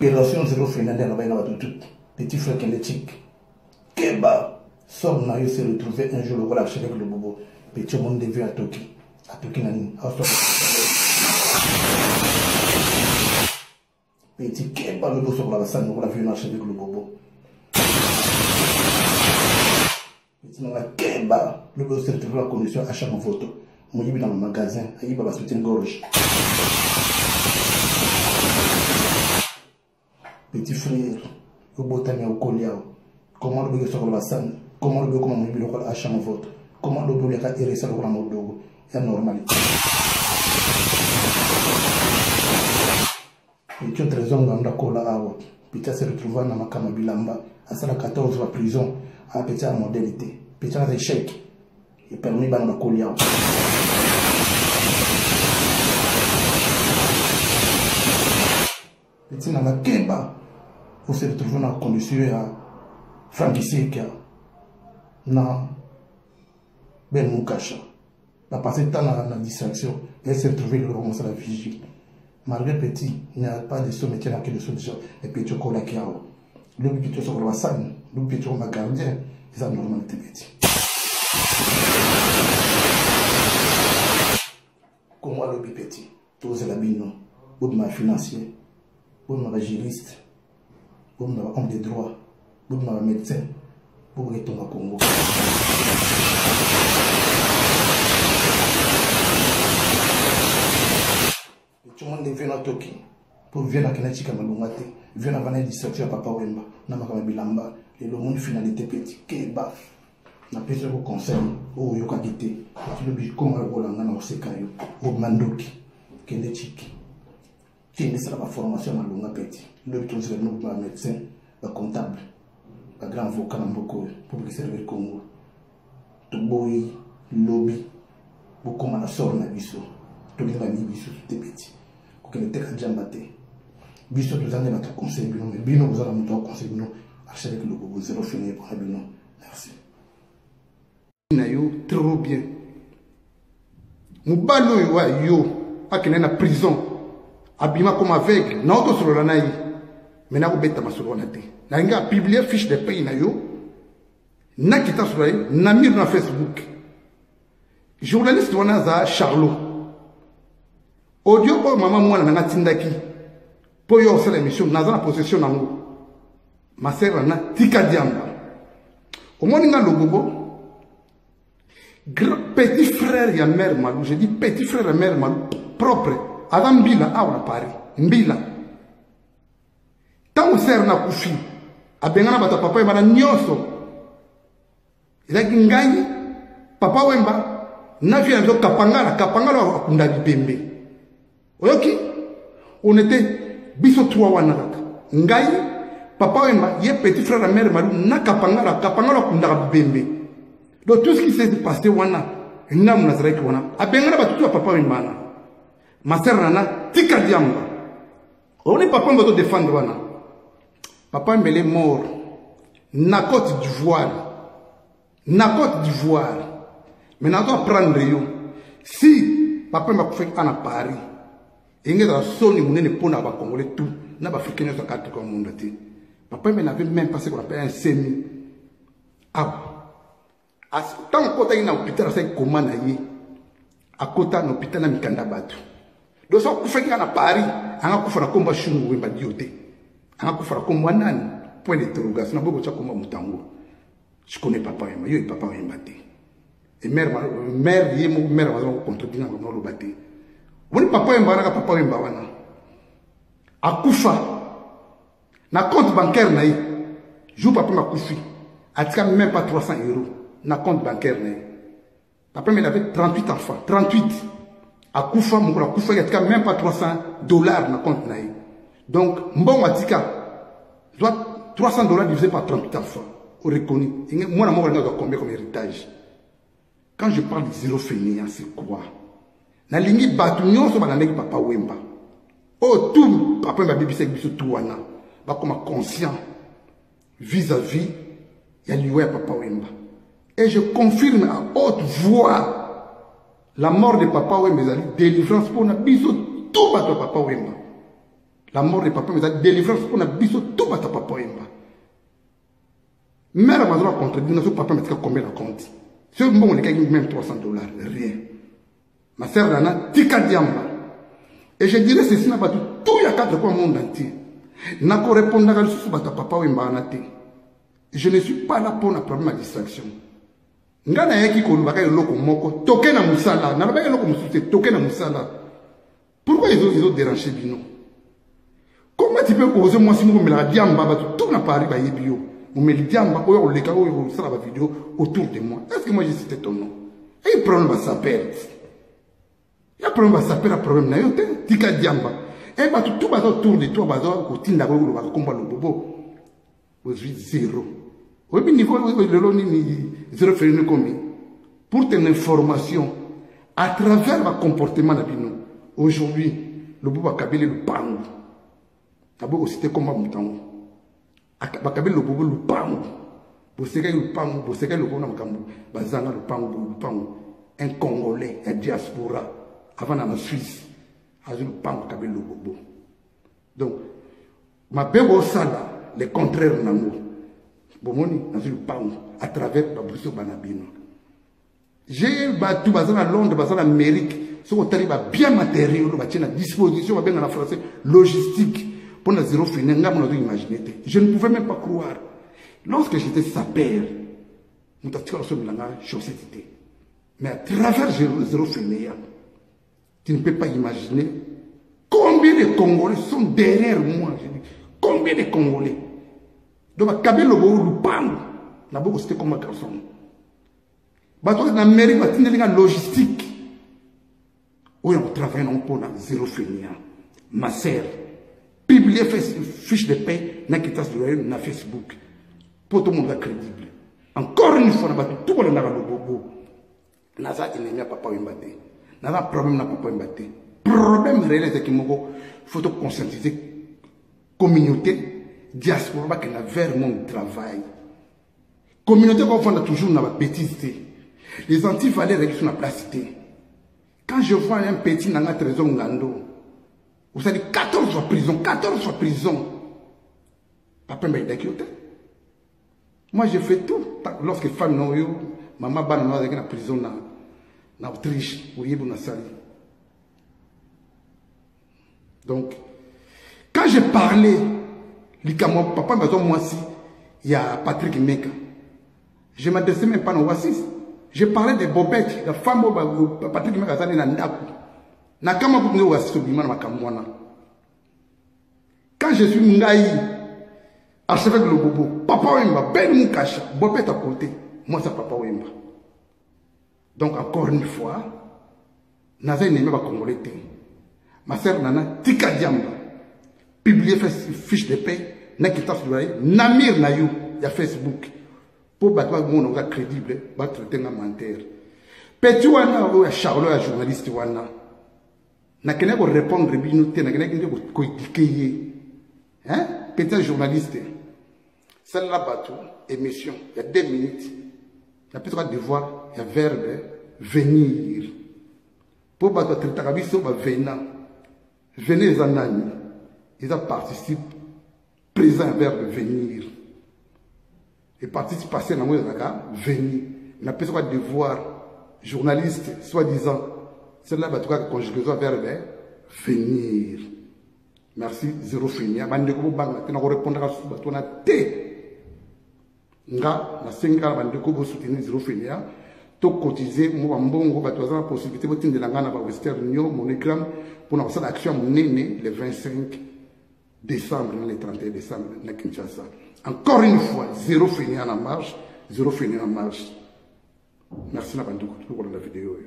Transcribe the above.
Opération zéro Fernandez là-bas tout. Petit frère Kenletik. Keba. Somme n'a eu se retrouver un jour le rôle avec le bobo. Petit monde devient à Toki. À Toki nani. Petit Keba le bobo sur la scène, nous l'a vu avec le bobo. Petit n'a Keba le bobo se retrouve en condition à chaque photo. Moi je vais dans le magasin, il va soutenir une gorge. Petit frère, le botanier au Koliao. Comment le bébé sur la scène? Comment le bébé comment le bébé à chaque vote? Comment le bébé a érigé sur le mode? C'est normal. Et tu as raison dans la cola à haut. Petit se retrouve dans ma cama bilamba. À ça la 14 la prison. À petit à modalité. Petit à échec. Et permis dans la Koliao. Petit dans la Kemba. Vous se retrouvez dans la condition à Frankie Seka. Non. Ben Moukasha. La passé temps dans la distraction. Elle s'est retrouvée le commencer à la vigile. Malgré petit, il n'y a pas de somme qui a de solution. Et puis tu as qui a. Le petit sur la scène. Le petit sur ma gardien. C'est la normalité petit. Comment le petit? Tous les abîmes. Ou de ma financier. Ou de ma juriste. Ou de ma homme de droit. Ou de ma médecin. Pour retourner au Congo. Tout le monde vient à Toki. Pour venir à Kenletik à Malungate. Vient à venir distraction à Papa Wemba. Namakama Bilamba. Et le monde finalité petit. Keba. Na pesa ko conseil. Oh yoka gite. Tu le bi comment le bolanga na osekayo. O mandoki. Kenletik. Qui est la formation à Lunga petit. Le tout c'est le médecin, le comptable. Un grand avocat dans beaucoup pour que servir le Congo. Tout boy, lobby, beaucoup de sort na biso. Tout les amis biso tout petit. Quand les terres jambate. Biso tous années notre conseil bino, mais bino vous allez notre conseil bino. Acheter le bobo zéro fini pour bino. Merci. Nayo trop bien. Mubalo yo akene na prison. Abima comme aveugle. Na auto sur la naï. Maintenant, vous êtes sur la tête. Vous avez publié fiche de paye. Vous avez quitté sur la tête. Vous avez mis sur Facebook. Journaliste, vous avez Charlot. Audio, maman, moi, je suis Tindaki. Pour y avoir l'émission, vous avez la possession de ma sœur, elle a Tika Diamba. Au moins, il y a le bobo. Petit frère et mère Malou. Je dis petit frère et mère Malou. Propre. Adam Mbila, à Paris. Mbila. Tant que sert na kufi, abengana bata papa yemba nyonso. Ila kinganyi, papa wemba, na via nzo kapangala akunda bibembe. Oyoki, on était biso 3 wana kaka. Ngai, papa wemba, ye petit frère la mère malou, na kapangala akunda bibembe. Donc tout ce qui s'est passé wana, na munazareki wana, abengana batutu papa wemba na. Ma sœur nana, tika diamba. On est papa mba to défendre wana. Papa Mbele est mort. Na Côte d'Ivoire. Na Côte d'Ivoire. Maintenant, on doit prendre yo. Si papa m'a fait à Paris, il y a des sonnes qui ne peuvent pas Congolais tout. N'a pas fait qu'il y ait des cartes comme monde. Papa n'avait même pas ce qu'on appelle un semi. Ah. Tant que tu as un hôpital, c'est comment naïe. À côté d'un hôpital, il y a un Mikanda Batu. Donc, si on fait qu'il y a Paris, on a fait un combat chou ou un dioté. Comme point d'interrogation. Je connais papa et moi, papa et batté. Et mère, mère, contredit dans le batté. On papa et baraka, papa et bawana. A Koufa, na compte bancaire naï, joue papa m'a koufi. A tika même pas 300 €. Na compte bancaire naï. Papa il avait 38 enfants, 38. A Koufa, mon gars, Koufa, il a tika même pas 300 $ na compte naï. Donc, bon Matika doit 300 $ divisé par 38 enfants. Au reconnu. Moi, je ne sais pas combien comme héritage. Quand je parle de zéro fainéant, c'est quoi? Na lingi batunyo so bananeki papa Wemba. Oh, tout papa m'a bébé c'est tout wana. Ba comme conscient vis-à-vis il y a lié papa Wemba. Et je confirme à haute voix la mort de papa Wemba, délivrance pour na biso tout papa Wemba. La mort de papa, mais la délivrance pour un biseau, tout va ta papa. Mère m'a donné contre dit, notre papa m'a dit combien la compte. Si on m'a dit même $300, rien. Ma sœur Nana, tika diamba. Et je dirais ceci n'a pas tout il y a 4 fois au monde entier. N'a pas répondu à ce que papa m'a dit. Je ne suis pas là pour un problème à distraction. Ngana yaki kolubaka yoloko moko, toke na musala, na ba yoloko musute, toke na musala. Pourquoi ils ont dérangé Bino? Comment tu peux oser moi si nous me la diamba, tout n'a pas arrivé à Yébio? Vous me le diamba, ou le cas où ça la vidéo autour de moi. Est-ce que moi j'ai cité ton nom? Et il problème à sa perte. Il y a problème à sa perte, problème na yote, tika diamba. Et bah tout va autour de toi, bah au tinda ou le combat le bobo. Vous êtes zéro. Oui, mais niveau de 0,1 combien. Pour ton information, à travers le comportement de Bino, aujourd'hui, le bobo Kabila le pango. D'abord, c'était comme un mouton. Kabila le bobo le pango. Boseka le pango, Boseka le bobo Nakambu, Bazanga le pango, un Congolais, un diaspora, avant dans la Suisse, a le pango Kabila le bobo. Donc, ma belle sala, le contraire d'amour. Bomoni, dans le pango, à travers la boussole Banabino. J'ai battu à Londres, à l'Amérique, ce qu'on arrive à bien matériel, à disposition, bien en français, logistique, pour la zéro fini, je ne pouvais même pas croire. Lorsque j'étais sapeur, nous avons chaussée. Mais à travers zéro fini, tu ne peux pas imaginer combien de Congolais sont derrière moi. Combien de Congolais? Donc, Kabila le pango, c'était comme un garçon. En Amérique, il y a une logistique. Où on travaille pour zéro fini. Ma sœur, publier fiche de paix dans Facebook. Pour tout le monde crédible. Encore une fois, tout le monde a le bobo. Naza ennemi à papa Wembate. Naza problème à papa Wembate. Problème réel, c'est qu'il faut conscientiser communauté. Diaspora qui n'a vers mon travail. Communauté qu'on fait toujours dans la bêtise. Les anti-valeurs qui sont dans la place. Quand je vois un petit dans la trésor Ngando, vous savez 14 fois prison, 14 fois prison. Papa m'a dit moi je fais tout. Lorsque femme non eu, maman ban dans la prison en Autriche, ou Yébou Nassali. Donc, quand j'ai parlé, papa m'a dit moi aussi, il y a Patrick Meka. Je ne m'adressais même pas à Ouassis. Je parlais de Bobette, la femme de Patrick Meka, qui est dans Ndaku. Quand je suis Ngaï, archevêque le bobo, papa Wemba, ben Moukacha, Bobette à côté, moi c'est papa Wemba. Donc encore une fois, Naza n'est même pas congolais. Ma sœur Nana, Tika Diamba. Publier fiche de paix, Namir Nayou, il y a Facebook. Pour battre mon gars crédible, battre un commentaire. Petit wana ou Charles, un journaliste wana. N'a qu'à répondre binoté, n'a qu'à critiquer. Hein? Petit journaliste. Celle-là bateau, émission, il y a 2 minutes. Il y a peut-être devoir, il y a verbe, venir. Pour battre traiter à biso, venant. Venez en année. Ils participent, présent un verbe venir. Et participent passé dans le venir. Il n'a pas de devoir, journaliste, soi-disant. Celle-là va trouver conjugaison verbe venir. Merci, zéro finir. Bandeko bang, tu n'as répondre à ce que tu as té. Nga, na senga bandeko bo soutenir zéro finir. To cotiser, moi mbongo, ba tu as la possibilité de la gana ba Western Union, Monogram, pour nous faire l'action monnaie le 25 décembre, le 31 décembre, à Kinshasa. Encore une fois, zéro fini en marche, zéro fini en marche. Merci pour la vidéo.